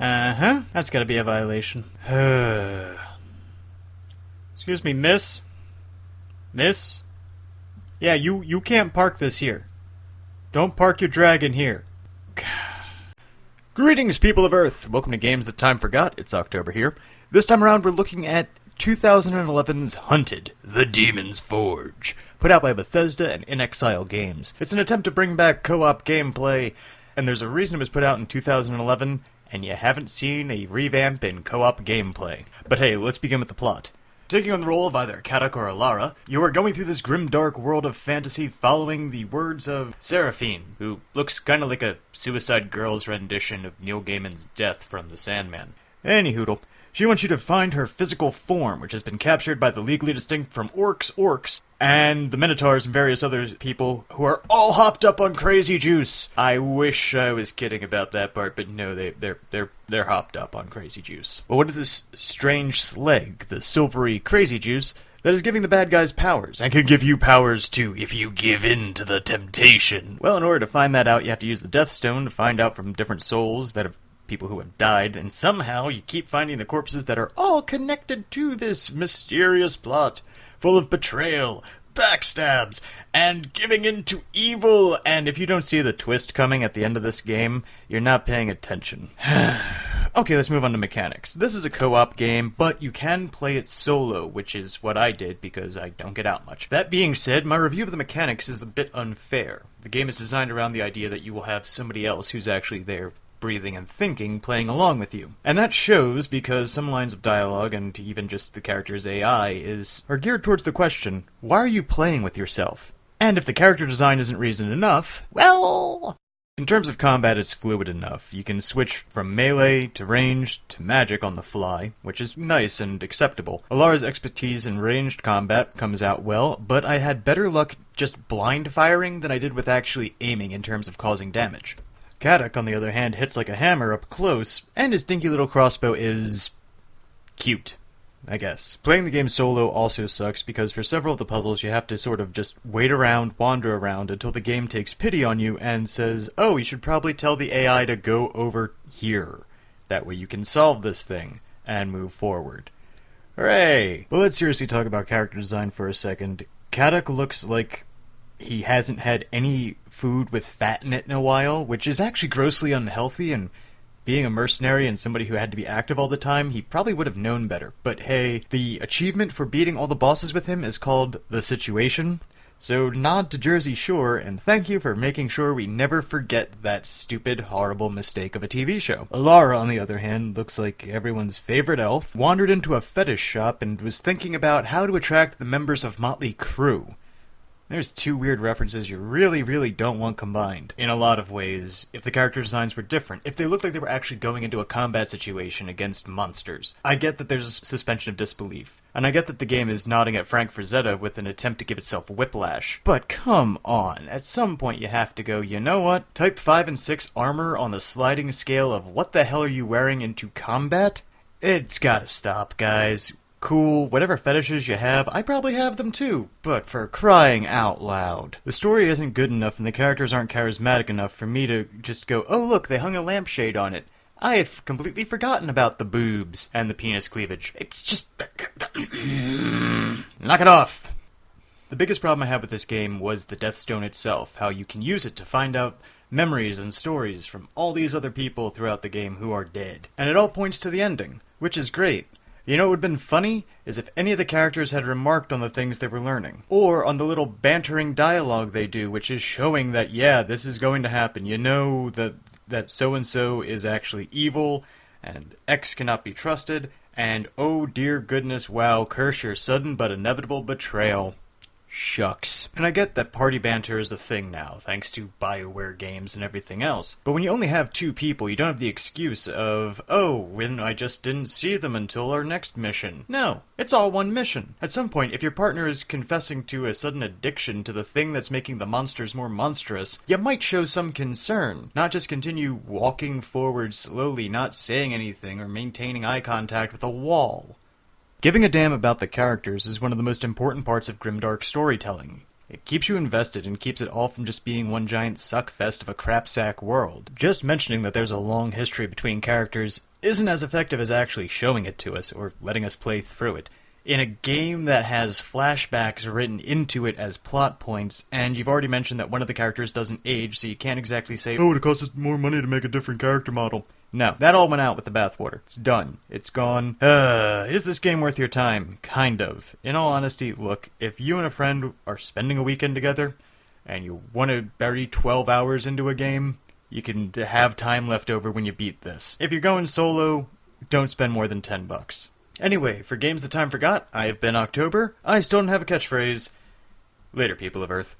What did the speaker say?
Uh-huh, that's gotta be a violation. Excuse me, miss? Miss? Yeah, you can't park this here. Don't park your dragon here. Greetings, people of Earth! Welcome to Games That Time Forgot. It's October here. This time around, we're looking at 2011's Hunted, The Demon's Forge, put out by Bethesda and In Exile Games. It's an attempt to bring back co-op gameplay, and there's a reason it was put out in 2011, and you haven't seen a revamp in co-op gameplay. But hey, let's begin with the plot. Taking on the role of either Katak or Alara, you are going through this grimdark world of fantasy following the words of Seraphine, who looks kinda like a Suicide Girls rendition of Neil Gaiman's Death from The Sandman. Anyhoodle, she wants you to find her physical form, which has been captured by the legally distinct from orcs, and the Minotaurs and various other people who are all hopped up on crazy juice. I wish I was kidding about that part, but no, they're hopped up on crazy juice. Well, what is this strange slag, the silvery crazy juice, that is giving the bad guys powers, and can give you powers too if you give in to the temptation? Well, in order to find that out, you have to use the Death Stone to find out from different souls that have people who have died, and somehow you keep finding the corpses that are all connected to this mysterious plot, full of betrayal, backstabs, and giving in to evil, and if you don't see the twist coming at the end of this game, you're not paying attention. Okay, let's move on to mechanics. This is a co-op game, but you can play it solo, which is what I did because I don't get out much. That being said, my review of the mechanics is a bit unfair. The game is designed around the idea that you will have somebody else who's actually there breathing and thinking, playing along with you. And that shows because some lines of dialogue, and even just the character's AI, are geared towards the question, why are you playing with yourself? And if the character design isn't reason enough, well... In terms of combat, it's fluid enough. You can switch from melee to ranged to magic on the fly, which is nice and acceptable. Alara's expertise in ranged combat comes out well, but I had better luck just blind firing than I did with actually aiming in terms of causing damage. Katak, on the other hand, hits like a hammer up close, and his dinky little crossbow is... cute, I guess. Playing the game solo also sucks because for several of the puzzles you have to sort of just wait around, wander around, until the game takes pity on you and says, oh, you should probably tell the AI to go over here. That way you can solve this thing, and move forward. Hooray! Well, let's seriously talk about character design for a second. Katak looks like he hasn't had any food with fat in it in a while, which is actually grossly unhealthy, and being a mercenary and somebody who had to be active all the time, he probably would have known better. But hey, the achievement for beating all the bosses with him is called The Situation, so nod to Jersey Shore, and thank you for making sure we never forget that stupid, horrible mistake of a TV show. Alara, on the other hand, looks like everyone's favorite elf, wandered into a fetish shop and was thinking about how to attract the members of Motley Crue. There's two weird references you really don't want combined. In a lot of ways, if the character designs were different, if they looked like they were actually going into a combat situation against monsters. I get that there's a suspension of disbelief, and I get that the game is nodding at Frank Frazetta with an attempt to give itself whiplash. But come on, at some point you have to go, you know what? Type 5 and 6 armor on the sliding scale of what the hell are you wearing into combat? It's gotta stop, guys. Cool, whatever fetishes you have, I probably have them too, but for crying out loud. The story isn't good enough and the characters aren't charismatic enough for me to just go, oh look, they hung a lampshade on it. I had completely forgotten about the boobs and the penis cleavage. It's just... knock it off! The biggest problem I had with this game was the Death Stone itself, how you can use it to find out memories and stories from all these other people throughout the game who are dead. And it all points to the ending, which is great. You know what would have been funny? Is if any of the characters had remarked on the things they were learning. Or on the little bantering dialogue they do, which is showing that, yeah, this is going to happen. You know that so-and-so is actually evil, and X cannot be trusted, and oh dear goodness, wow, curse your sudden but inevitable betrayal. Shucks. And I get that party banter is a thing now, thanks to BioWare games and everything else. But when you only have two people, you don't have the excuse of, oh, when I just didn't see them until our next mission. No, it's all one mission. At some point, if your partner is confessing to a sudden addiction to the thing that's making the monsters more monstrous, you might show some concern, not just continue walking forward slowly, not saying anything or maintaining eye contact with a wall. Giving a damn about the characters is one of the most important parts of grimdark storytelling. It keeps you invested and keeps it all from just being one giant suckfest of a crapsack world. Just mentioning that there's a long history between characters isn't as effective as actually showing it to us or letting us play through it. In a game that has flashbacks written into it as plot points, and you've already mentioned that one of the characters doesn't age, so you can't exactly say, oh, it costs us more money to make a different character model. No, that all went out with the bathwater. It's done. It's gone. Is this game worth your time? Kind of. In all honesty, look, if you and a friend are spending a weekend together, and you want to bury 12 hours into a game, you can have time left over when you beat this. If you're going solo, don't spend more than $10. Anyway, for Games That Time Forgot, I have been October. I still don't have a catchphrase. Later, people of Earth.